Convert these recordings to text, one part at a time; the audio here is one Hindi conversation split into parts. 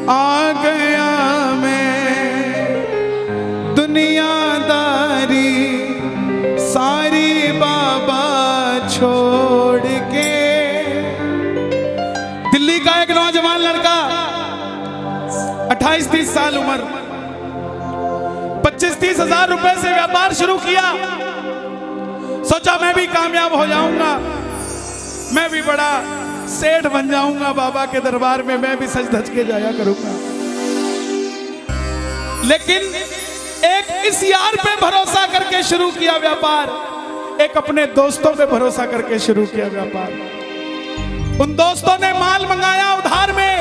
आ गया मैं दुनियादारी सारी बाबा छोड़ के। दिल्ली का एक नौजवान लड़का 28-30 साल उम्र, 25-30 हजार रुपए से व्यापार शुरू किया। सोचा मैं भी कामयाब हो जाऊंगा, मैं भी बड़ा सेठ बन जाऊंगा, बाबा के दरबार में मैं भी सज धज के जाया करूंगा। लेकिन एक इस यार पे भरोसा करके शुरू किया व्यापार, एक अपने दोस्तों पे भरोसा करके शुरू किया व्यापार। उन दोस्तों ने माल मंगाया उधार में,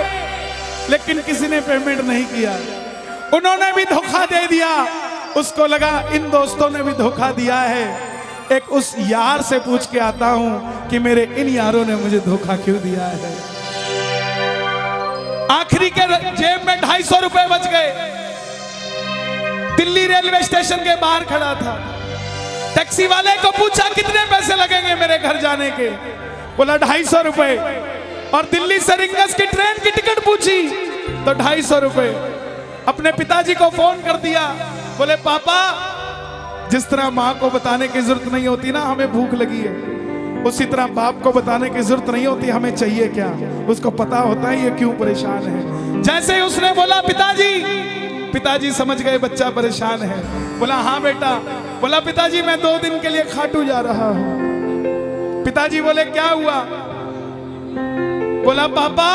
लेकिन किसी ने पेमेंट नहीं किया। उन्होंने भी धोखा दे दिया। उसको लगा इन दोस्तों ने भी धोखा दिया है, एक उस यार से पूछ के आता हूं कि मेरे इन यारों ने मुझे धोखा क्यों दिया है। आखिरी के जेब में 250 रुपए बच गए। दिल्ली रेलवे स्टेशन के बाहर खड़ा था। टैक्सी वाले को पूछा कितने पैसे लगेंगे मेरे घर जाने के, बोला 250 रुपए। और दिल्ली से रिंगस की ट्रेन की टिकट पूछी तो 250 रुपए। अपने पिताजी को फोन कर दिया, बोले पापा जिस तरह माँ को बताने की जरूरत नहीं होती ना हमें भूख लगी है, उसी तरह बाप को बताने की जरूरत नहीं होती हमें चाहिए क्या, उसको पता होता है ये क्यों परेशान है। जैसे ही उसने बोला पिताजी, पिताजी समझ गए बच्चा परेशान है। बोला हाँ बेटा। बोला पिताजी मैं 2 दिन के लिए खाटू जा रहा हूं। पिताजी बोले क्या हुआ? बोला पापा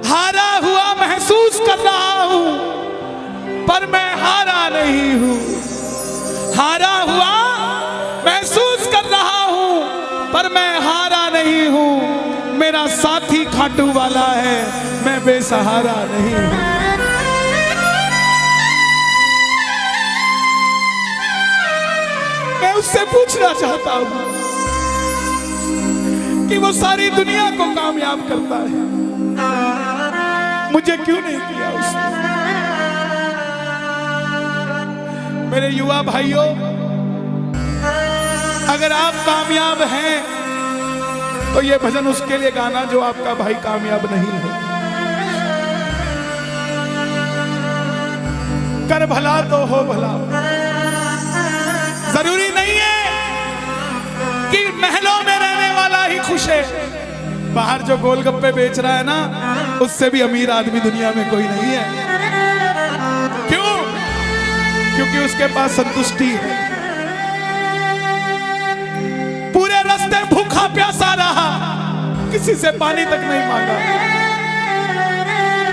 हारा हुआ महसूस कर रहा हूं, पर मैं हारा नहीं हूं। हारा हुआ महसूस कर रहा हूं, पर मैं हारा नहीं हूं। मेरा साथी खाटू वाला है, मैं बेसहारा नहीं हूं। मैं उससे पूछना चाहता हूं कि वो सारी दुनिया को कामयाब करता है, मुझे क्यों नहीं किया उसने? मेरे युवा भाइयों, अगर आप कामयाब हैं तो ये भजन उसके लिए गाना जो आपका भाई कामयाब नहीं है। कर भला तो हो भला। जरूरी नहीं है कि महलों में रहने वाला ही खुश है। बाहर जो गोलगप्पे बेच रहा है ना, उससे भी अमीर आदमी दुनिया में कोई नहीं है। क्यों? क्योंकि उसके पास संतुष्टि है। पूरे रास्ते भूखा प्यासा रहा, किसी से पानी तक नहीं मांगा।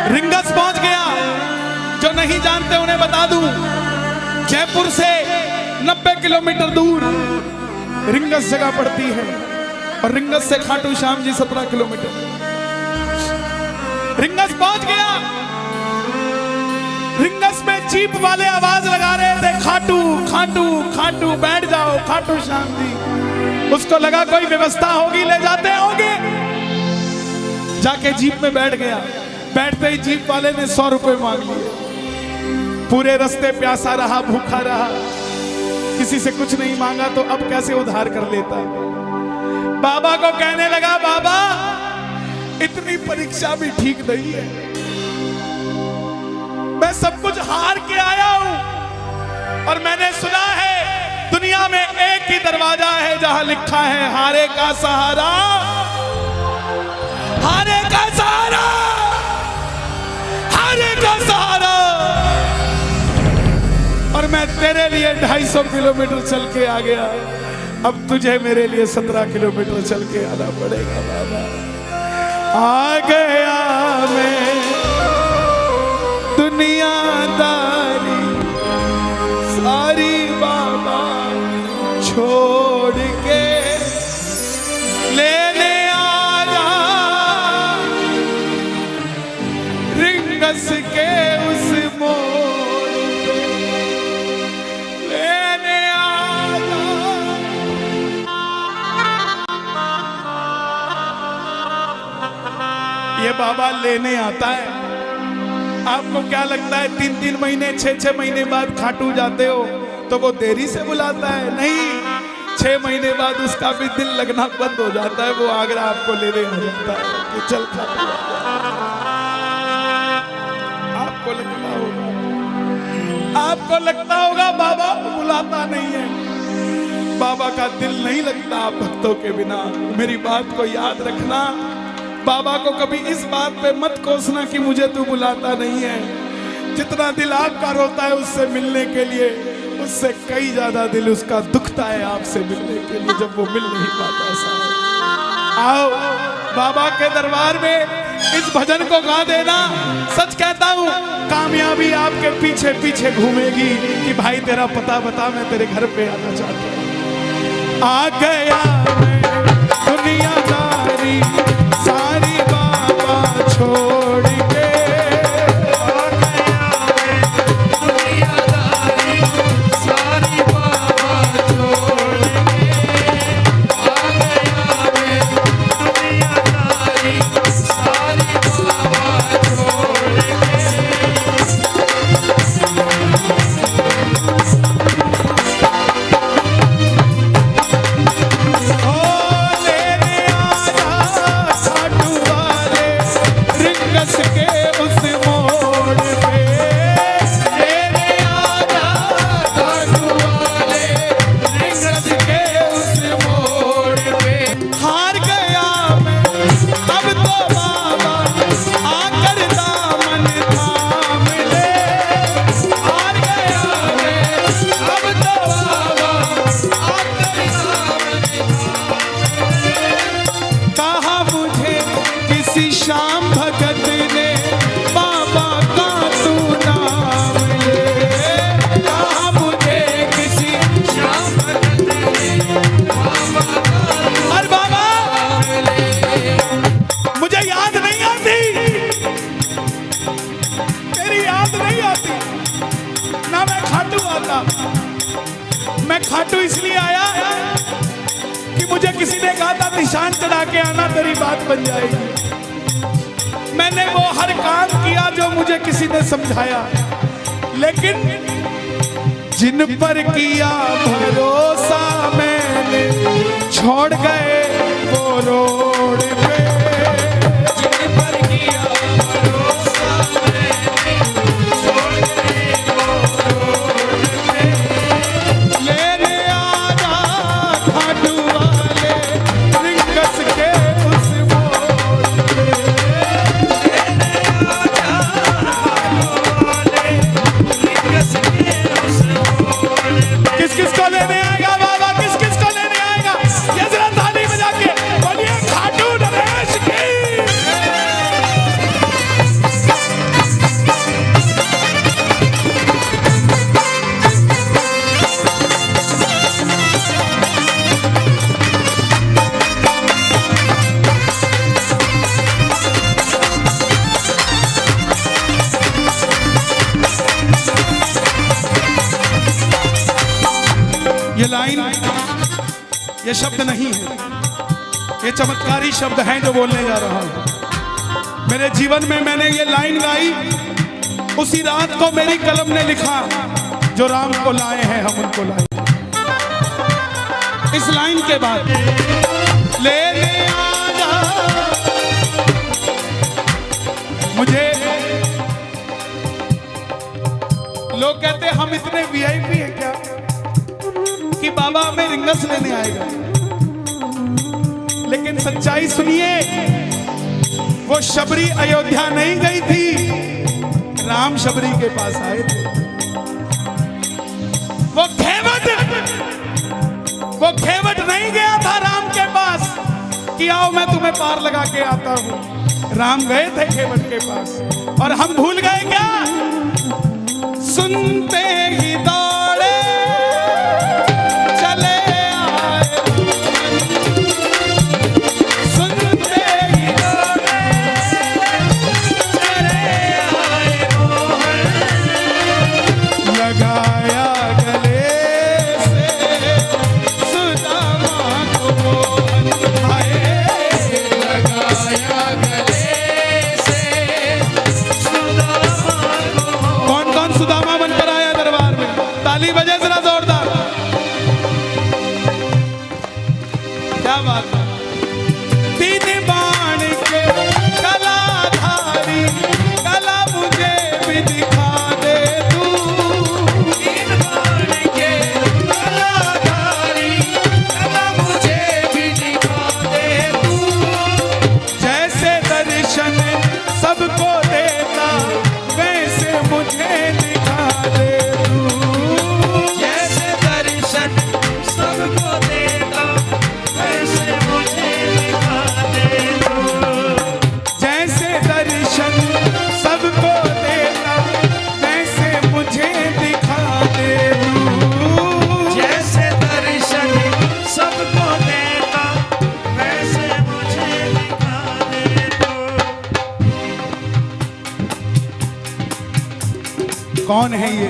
रिंगस पहुंच गया। जो नहीं जानते उन्हें बता दूं, जयपुर से 90 किलोमीटर दूर रिंगस जगह पड़ती है, और रिंगस से खाटू श्याम जी 17 किलोमीटर। रिंगस पहुंच गया। रिंगस में जीप वाले आवाज लगा रहे थे, खाटू खाटू खाटू बैठ जाओ खाटू श्याम जी। उसको लगा कोई व्यवस्था होगी, ले जाते होंगे। जाके जीप में बैठ गया। बैठते ही जीप वाले ने 100 रुपए मांग लिए। पूरे रास्ते प्यासा रहा, भूखा रहा, किसी से कुछ नहीं मांगा, तो अब कैसे उधार कर लेता। बाबा को कहने लगा बाबा इतनी परीक्षा भी ठीक नहीं है, मैं सब कुछ हार के आया हूं, और मैंने सुना है दुनिया में एक ही दरवाजा है जहां लिखा है हारे का सहारा, हारे का सहारा, हारे का सहारा। और मैं तेरे लिए 250 किलोमीटर चल के आ गया, अब तुझे मेरे लिए 17 किलोमीटर चल के आना पड़ेगा बाबा। आ गया मैं दुनियादारी सारी बाबा छोड़ के, लेने आया रिंगस के उस मोड़ पे, लेने आया। ये बाबा लेने आता है। आपको क्या लगता है 3-3 महीने 6-6 महीने बाद खाटू जाते हो तो वो देरी से बुलाता है? नहीं, 6 महीने बाद उसका भी दिल लगना बंद हो जाता है, वो आगरा आपको लेने आ जाता है कि चल खाटू। आपको लगता होगा बाबा बुलाता नहीं है, बाबा का दिल नहीं लगता आप भक्तों के बिना। मेरी बात को याद रखना, बाबा को कभी इस बात पे मत कोसना कि मुझे तू बुलाता नहीं है। जितना दिल आपका रोता है उससे मिलने के लिए, उससे कई ज्यादा दिल उसका दुखता है आपसे मिलने के लिए जब वो मिल नहीं पाता। साहब आओ बाबा के दरबार में इस भजन को गा देना। सच कहता हूँ कामयाबी आपके पीछे पीछे घूमेगी कि भाई तेरा पता बता, मैं तेरे घर पे आना चाहता हूँ। आ गया मैं दुनियादारी सारी बाबा छोड़ के, आ गया मैं दुनियादारी सारी बाबा छोड़ के, आ गया मैं दुनियादारी सारी बाबा छोड़ के। श्याम भगत ने बाबा का तू नाम ले, कहा मुझे किसी श्याम भगत ने बाबा का, अरे बाबा मुझे याद नहीं आती, तेरी याद नहीं आती ना, मैं खाटू आता। मैं खाटू इसलिए आया कि मुझे किसी ने कहा था निशान चढ़ा के आना, तेरी बात बन जाएगी। मैंने वो हर काम किया जो मुझे किसी ने समझाया, लेकिन जिन पर किया भरोसा मैंने छोड़ गए वो रोड पे, जिन पर किया भरोसा मैंने छोड़ गए वो रोड पे। लेने आना खाटू वाले रिंगस के उस मोड़ पे, किस किस को लेने आएगा बाबा, किस किस को लेने आएगा, ये जरा ताली बजा के बोलिए खाटू नरेश की। ये लाइन, ये शब्द नहीं है, ये चमत्कारी शब्द हैं जो बोलने जा रहा हूं। मेरे जीवन में मैंने ये लाइन गाई उसी रात को मेरी कलम ने लिखा, जो राम को लाए हैं हम उनको लाए। इस लाइन के बाद लेने आना, मुझे लोग कहते हम इतने वीआईपी हैं क्या कि बाबा हमें रिंगस लेने आएगा, लेकिन सच्चाई सुनिए, वो शबरी अयोध्या नहीं गई थी, राम शबरी के पास आए थे। वो घेवट नहीं गया था राम के पास कि आओ मैं तुम्हें पार लगा के आता हूं। राम गए थे घेवट के पास, और हम भूल गए क्या? सुनते ही दौड़े चले आए, सुनते ही दौड़े चले आए, लगाया गले से सुदामा को मोहन, लगाया गले से सुदामा को। कौन कौन सुदामा बनकर आया दरबार में? कौन है ये?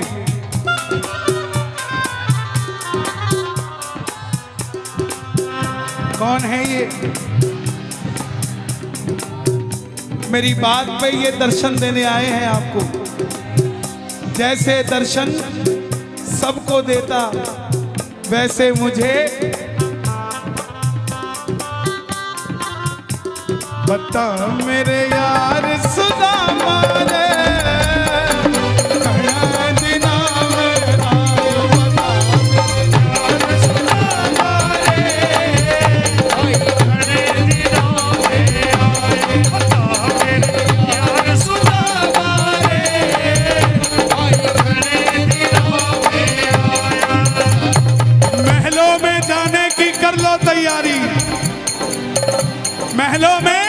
कौन है ये? मेरी बात पे ये दर्शन देने आए हैं आपको। जैसे दर्शन सबको देता वैसे मुझे बता मेरे यार सुदामा रे महलों में